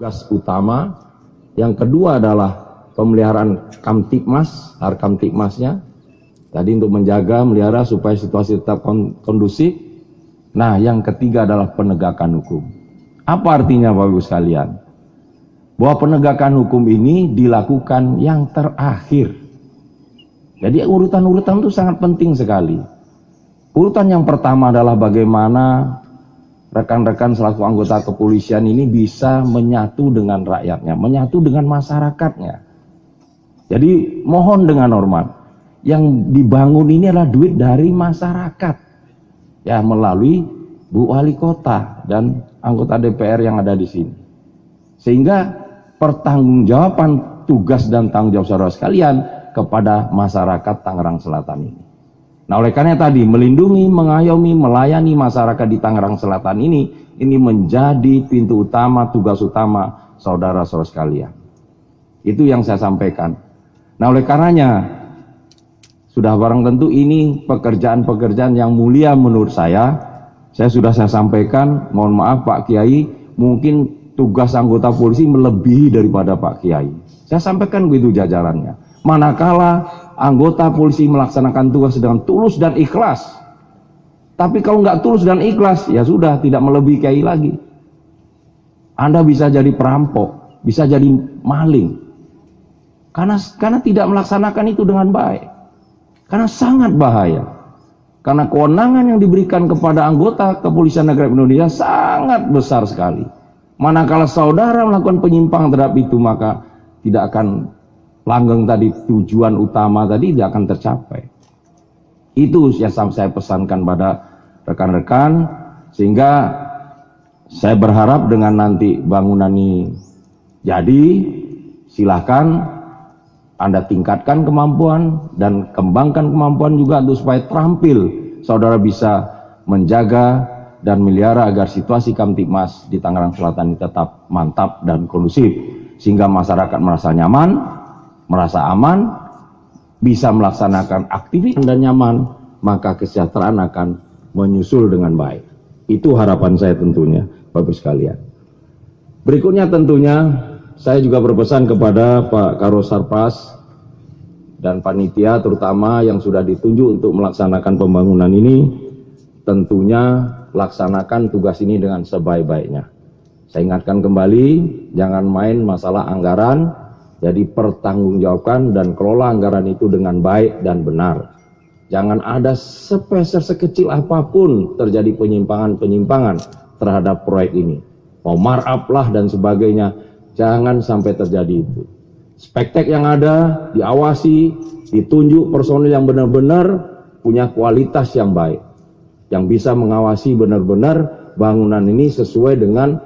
tugas utama. Yang kedua adalah pemeliharaan Kamtibmas, Harkamtibmasnya. Tadi untuk menjaga, melihara supaya situasi tetap kondusif. Nah, yang ketiga adalah penegakan hukum. Apa artinya Bapak Ibu sekalian? Bahwa penegakan hukum ini dilakukan yang terakhir. Jadi urutan-urutan itu sangat penting sekali. Urutan yang pertama adalah bagaimana rekan-rekan selaku anggota kepolisian ini bisa menyatu dengan rakyatnya, menyatu dengan masyarakatnya. Jadi mohon dengan hormat, yang dibangun ini adalah duit dari masyarakat, ya melalui Bu Wali Kota dan anggota DPR yang ada di sini. Sehingga pertanggungjawaban tugas dan tanggung jawab saudara sekalian kepada masyarakat Tangerang Selatan ini. Nah, oleh karena tadi melindungi, mengayomi, melayani masyarakat di Tangerang Selatan ini menjadi pintu utama, tugas utama saudara-saudara sekalian. Itu yang saya sampaikan. Nah, oleh karenanya sudah barang tentu ini pekerjaan-pekerjaan yang mulia menurut saya. Saya sampaikan, mohon maaf Pak Kiai, mungkin tugas anggota polisi melebihi daripada Pak Kiai. Saya sampaikan begitu jajarannya. Manakala anggota polisi melaksanakan tugas dengan tulus dan ikhlas. Tapi kalau nggak tulus dan ikhlas, ya sudah, tidak melebihi Kiai lagi. Anda bisa jadi perampok, bisa jadi maling. Karena tidak melaksanakan itu dengan baik. Karena sangat bahaya. Karena kewenangan yang diberikan kepada anggota kepolisian negara Indonesia sangat besar sekali. Manakala saudara melakukan penyimpangan terhadap itu, maka tidak akan langgeng tadi, tujuan utama tadi tidak akan tercapai. Itu yang saya pesankan pada rekan-rekan, sehingga saya berharap dengan nanti bangunan ini jadi, silahkan Anda tingkatkan kemampuan dan kembangkan kemampuan juga untuk supaya terampil saudara bisa menjaga dan melihara agar situasi Kamtibmas di Tangerang Selatan ini tetap mantap dan kondusif, sehingga masyarakat merasa nyaman, merasa aman, bisa melaksanakan aktivitas dan nyaman, maka kesejahteraan akan menyusul dengan baik. Itu harapan saya tentunya, Bapak sekalian. Berikutnya tentunya saya juga berpesan kepada Pak Karosarpas dan panitia terutama yang sudah ditunjuk untuk melaksanakan pembangunan ini, tentunya laksanakan tugas ini dengan sebaik-baiknya. Saya ingatkan kembali, jangan main masalah anggaran. Jadi pertanggungjawabkan dan kelola anggaran itu dengan baik dan benar. Jangan ada sepeser sekecil apapun terjadi penyimpangan-penyimpangan terhadap proyek ini. Mau markup lah dan sebagainya, jangan sampai terjadi itu. Spektek yang ada diawasi, ditunjuk personil yang benar-benar punya kualitas yang baik, yang bisa mengawasi benar-benar bangunan ini sesuai dengan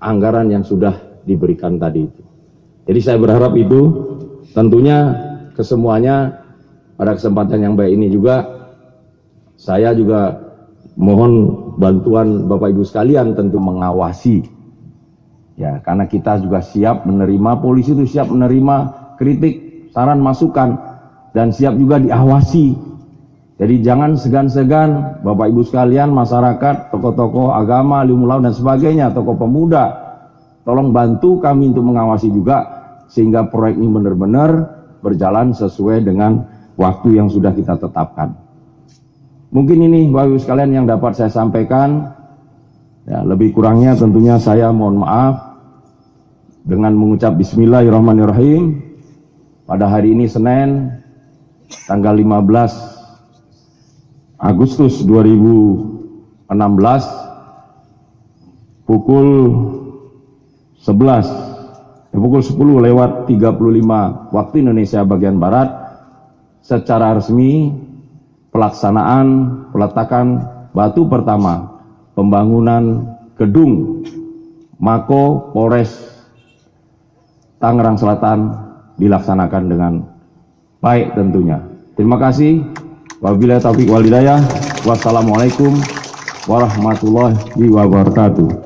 anggaran yang sudah diberikan tadi itu. Jadi saya berharap itu tentunya kesemuanya pada kesempatan yang baik ini juga saya juga mohon bantuan Bapak Ibu sekalian tentu mengawasi. Ya, karena kita juga siap menerima, polisi itu siap menerima kritik, saran, masukan dan siap juga diawasi. Jadi jangan segan-segan Bapak Ibu sekalian, masyarakat, tokoh-tokoh agama, ulama dan sebagainya, tokoh pemuda, tolong bantu kami untuk mengawasi juga sehingga proyek ini benar-benar berjalan sesuai dengan waktu yang sudah kita tetapkan. Mungkin ini Bapak Ibu sekalian yang dapat saya sampaikan. Ya, lebih kurangnya tentunya saya mohon maaf dengan mengucap Bismillahirrahmanirrahim. Pada hari ini Senin tanggal 15 Agustus 2016 pukul 10:35 waktu Indonesia bagian Barat, secara resmi peletakan batu pertama pembangunan gedung Mako Polres Tangerang Selatan dilaksanakan dengan baik tentunya. Terima kasih. Wabillahi taufiq wal hidayah. Wassalamualaikum warahmatullahi wabarakatuh.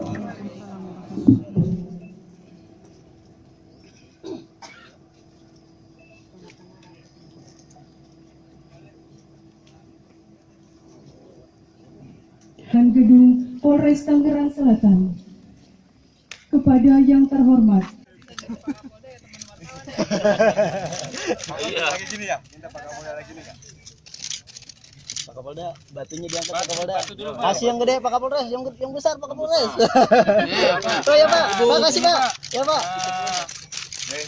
Dan gedung Polres Tangerang Selatan. kepada yang terhormat. Lagi gini ya, minta Pak Kapolda lagi nih ya. Pak Kapolda, batunya diangkat Pak Kapolda. Kasih yang gede Pak Kapolres, yang besar Pak Kapolres. Oh ya Pak, makasih Pak. Ya Pak.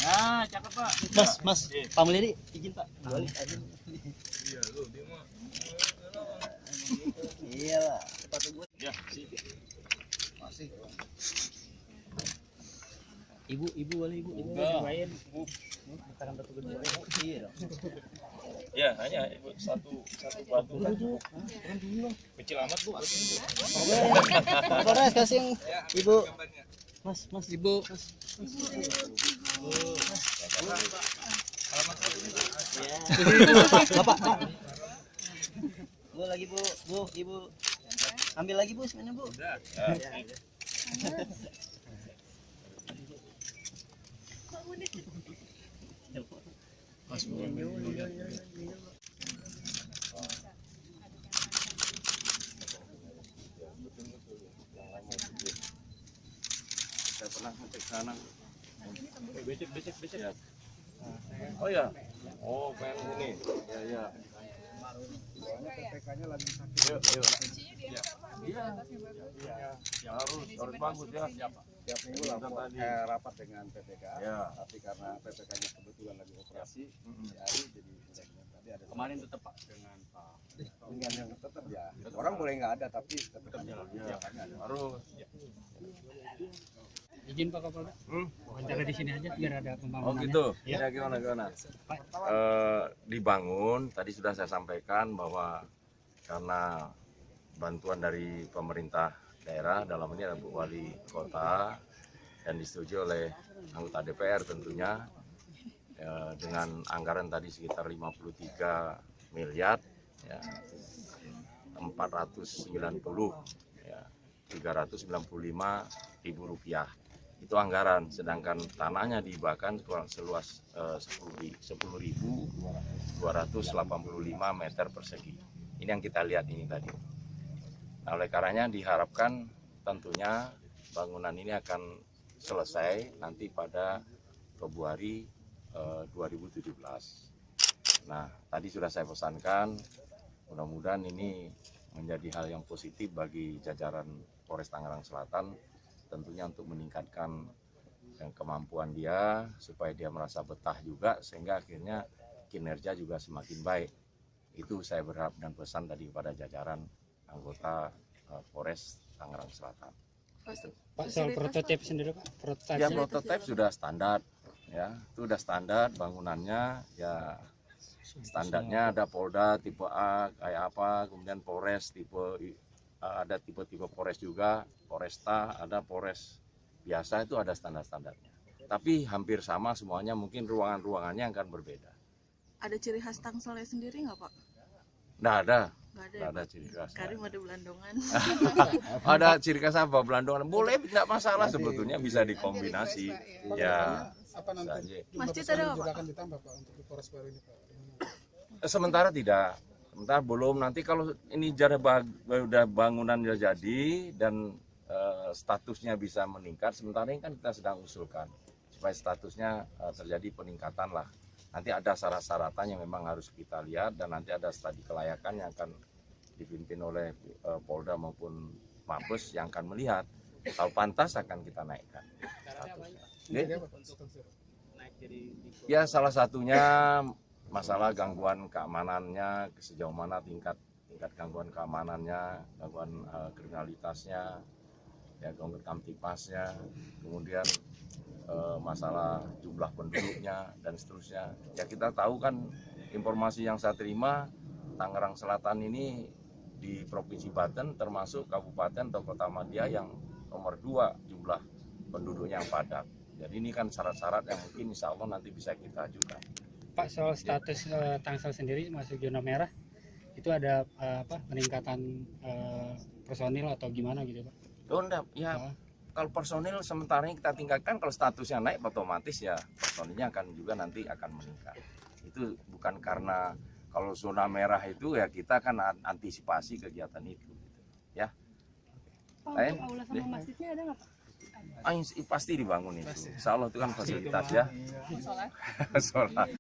Nah, cakep Pak. Mas, Pak Mulyadi, izin Pak. Balik aja. Iya, lu dia mah. Iya lah. Sepatu gua. Ya, masih. Ibu boleh ibu. Enggak. Bukan batu gede. Iya dong. Ya, hanya ibu satu batu. Kecil amat Bu. Pak Kapolres kasih yang ibu. Mas, ibu. Bapak. Bu lagi Bu, ibu. Ambil lagi Bu, semuanya Bu. Udah. Mas Bu. Saya pernah ngecek sana. Becek. Ya. Oh ya. Oh, pengen ini. Ya. PPK-nya lagi sakit. Yuk. Iya. Harus bagus ya. Tiap minggu rapat dengan PPK. Ya. Tapi karena PPK-nya kebetulan lagi operasi, hari jadi tadi ada kemarin tetap Pak dengan Pak. Dengan yang tetap ya. Orang boleh nggak ada tapi tetap jalan. Harus. Izin Pak Kapolda, wawancara di sini aja biar ada pembangunan. Oh gitu, ya gimana? Dibangun, tadi sudah saya sampaikan bahwa karena bantuan dari pemerintah daerah, dalam ini ada Bu Wali Kota, dan disetujui oleh anggota DPR tentunya, dengan anggaran tadi sekitar 53 miliar, ya, 490, ya, 395 ribu rupiah. Itu anggaran, sedangkan tanahnya dihibahkan seluas 10.285 meter persegi. Ini yang kita lihat ini tadi. Nah, oleh karenanya diharapkan tentunya bangunan ini akan selesai nanti pada Februari 2017. Nah, tadi sudah saya pesankan, mudah-mudahan ini menjadi hal yang positif bagi jajaran Polres Tangerang Selatan, tentunya untuk meningkatkan kemampuan dia supaya dia merasa betah juga sehingga akhirnya kinerja juga semakin baik. Itu saya berharap dan pesan tadi kepada jajaran anggota Polres Tangerang Selatan. Pak, soal prototip sendiri Pak, Ya, prototipe sudah standar, ya itu sudah standar bangunannya, ya standarnya ada Polda tipe A kayak apa, kemudian Polres tipe ada tipe-tipe Polres juga, Polresta, ada Polres biasa, itu ada standar-standarnya. Tapi hampir sama semuanya, mungkin ruangan-ruangannya akan berbeda. Ada ciri khas Tangselnya sendiri nggak Pak? Nggak ada. Nggak Ada ciri khas. Karim ada Belandongan. Ada ciri khas apa? Belandongan boleh, tidak masalah sebetulnya, bisa dikombinasi. Ya. Apa nanti Masjid ada juga Pak? akan ditambah Pak untuk di Polres baru ini Pak? Sementara tidak. Sementara belum, nanti kalau ini udah bangunan udah jadi dan statusnya bisa meningkat, sementara ini kan kita sedang usulkan supaya statusnya terjadi peningkatan lah. Nanti ada syarat-syaratan yang memang harus kita lihat dan nanti ada studi kelayakan yang akan dipimpin oleh Polda maupun Mabes yang akan melihat. Kalau pantas akan kita naikkan statusnya. Ya, salah satunya masalah gangguan keamanannya, sejauh mana tingkat gangguan keamanannya, gangguan kriminalitasnya, ya gangguan kamtipmasnya, kemudian masalah jumlah penduduknya dan seterusnya. Ya kita tahu kan, informasi yang saya terima, Tangerang Selatan ini di Provinsi Banten termasuk kabupaten atau kota madya yang nomor 2 jumlah penduduknya yang padat. Jadi ini kan syarat-syarat yang mungkin insya Allah nanti bisa kita ajukan. Pak, soal status Tangsel sendiri masuk zona merah, itu ada peningkatan personil atau gimana gitu Pak? Oh enggak, ya kalau personil sementara ini kita tingkatkan, kalau statusnya naik otomatis ya personilnya akan juga nanti akan meningkat. Itu bukan karena kalau zona merah itu ya kita akan antisipasi kegiatan itu, ya. Pak, untuk aula sama masjidnya ada nggak Pak? Pasti dibangun itu. Insya Allah itu kan fasilitas ya. Sholat.